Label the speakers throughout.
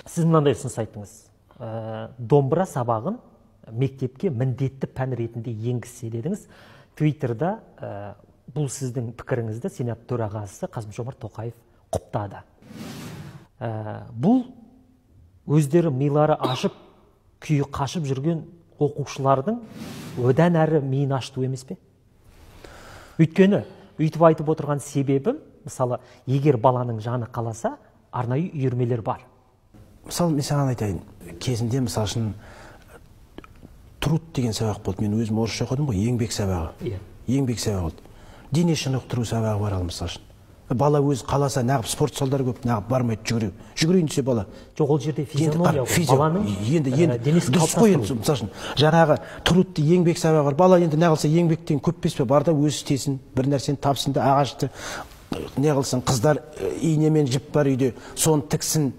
Speaker 1: Сіз мынандай ұсыныс айттыңыз. Домбыра сабағын мектепке міндетті пән ретінде енгізсе дедіңіз. Твиттерда бұл сіздің пікіріңізді Сенат төрағасы Қасым-Жомарт Тоқаев құптады. Бұл өздері милары ашып, күйі қашып жүрген оқушылардың одан әрі миын ашту емес пе? Өйткені өйтіп айтып отырған себебім, мысалы, егер баланың жаны қаласа, арнайы үйірмелер бар.
Speaker 2: Мысалы, мен саған айтайын, кезінде мысалы үшін труд деген сабақ болды. Мен өзім орысша оқыдым ғой, еңбек сабағы. Еңбек сабағы болды. Дене шынықтыру сабағы бар ал мысалы үшін. Бала өзі қаласа, нағып спорт залдары көп, нағып бармайды, жүгірейін десе бала.
Speaker 1: Жоқ, ол жерде физиология ғой. Баланың денесі
Speaker 2: қалыптастыру. Мысалы үшін, жаңағы трудты еңбек сабағы бар. Бала енді неғылса еңбектен көп пе, бар да өзі істесін, бір нәрсені тапсын да, ағашты неғылсын, қыздар иінемен жіп бар үйде, соны тіксін.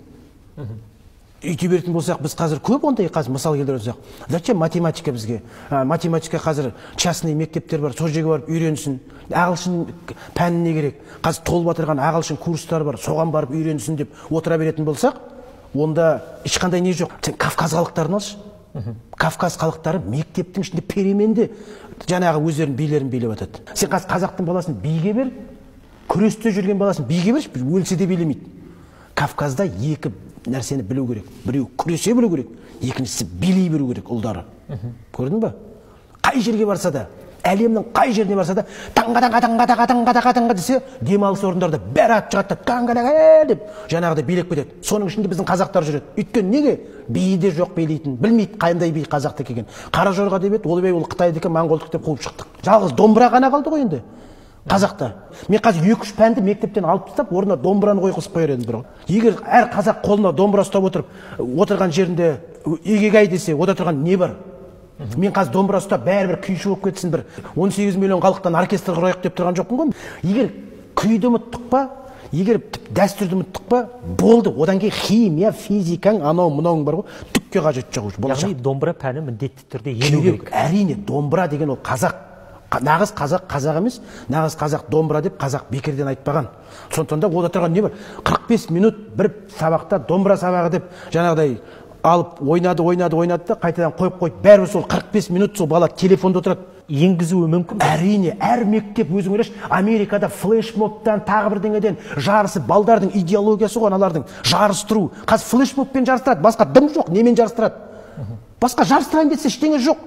Speaker 2: Үйте беретін болсақ, біз қазір көп ондай мысал келдіріп отырсақ. Зачем математика бізге? Математика қазір частный мектептер бар, сол жерге барып үйренсін. Ағылшын пәніне керек. Қазір толып отырған ағылшын курстар бар, соған барып үйренсін деп отыра беретін болсақ, онда ешқандай не жоқ. Сен Кавказ халықтарын алшы. Кавказ халықтары мектептің ішінде переменде жаңағы өздерінің билерін билеп жатады. Сен қазір қазақтың баласын биге бер, күресте жүрген баласын биге берші, өлсе де билемейді. Кавказда екі нәрсені білу керек. Біреу күресе білу керек, екіншісі билей білу керек ұлдары. Көрдің ба? Қай жерге барса да, әлемнің қай жеріне барса да, таңға десе, демалыс орындарда бәрі ат шығады, таңға деп жаңағыда билеп кетеді. Соның ішінде біздің қазақтар жүреді. Өйткені неге? Биі де жоқ билейтін, білмейді қандай би қазақты екенін. Қара жорға деп еді, ол бей ол Қытайды екен, моңғолдық деп қуып шықтық. Жалғыз домбыра ғана қалды ғой енді. Қазақта. Мен қазір 2-3 пәнді мектептен алып тастап, орнына домбыраны қойғызып қояр едім бірақ. Егер әр қазақ қолына домбыра ұстап отырған жерінде егегай десе, ода тұрған не бар? Мен қазір домбыра ұстап, бәрібір күйші болып кетсін, бір 18 миллион халықтан оркестр құрайық деп тұрған жоқпын ғой. Егер күйді ұмыттық па, егер дәстүрді ұмыттық па, болды. Одан кейін химия, физикаң, анау мынауың бар ғой, түкке қажеті жоқ.
Speaker 1: Яғни домбыра пәні міндетті түрде ену керек.
Speaker 2: Әрине, домбыра деген ол қазақ. Нағыз қазақ емес, нағыз қазақ домбыра деп қазақ бекерден айтпаған. Сондықтан да ода тұрған не бар? 45 минут бір сабақта домбыра сабағы деп жаңағыдай алып ойнады да қайтадан қойып бәрібір сол 45 минут сол бала телефонда отырады.
Speaker 1: Енгізуі мүмкін.
Speaker 2: Әрине, әр мектеп өзің ойлашы, Америкада флешмобтан тағы бірдеңеден жарысы, балдардың идеологиясы ғой, аналардың жарыстыру. Қазір флешмобпен жарыстырады, басқа дым жоқ, немен жарыстырады? Басқа жарыстырайын десе ештеңе жоқ.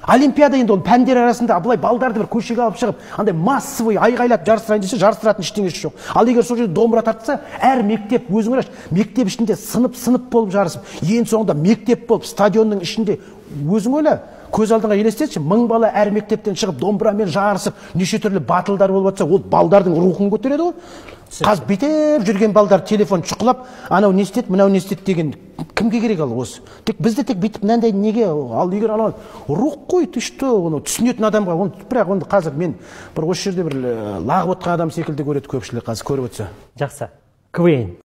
Speaker 2: Олимпиада енді ол пәндер арасында былай балдарды бір көшеге алып шығып, андай массовый айғайлап жарыстырайын десе, жарыстыратын ештеңесі жоқ. Ал егер сол жерде домбыра тартса, әр мектеп өзің ойлашы, мектеп ішінде сынып болып жарысып, ең соңында мектеп болып, стадионның ішінде өзің ойла, көз алдыңа елестетші, 1000 бала әр мектептен шығып домбырамен жарысып, неше түрлі батылдар болып жатса, ол балдардың рухын көтереді ғой. Қазір бүйтіп жүрген балдар телефон шұқылап, анау не істеді, мынау не істеді деген кімге керек ал осы? Тек бізде тек бүйтіп мынандай неге? Ал егер анау рух қой, ты что, оны түсінетін адамға, бірақ оны қазір мен бір осы жерде бір лағып отқан адам секілді көреді көпшілік қазір көріп отырса.
Speaker 1: Жақсы. КВН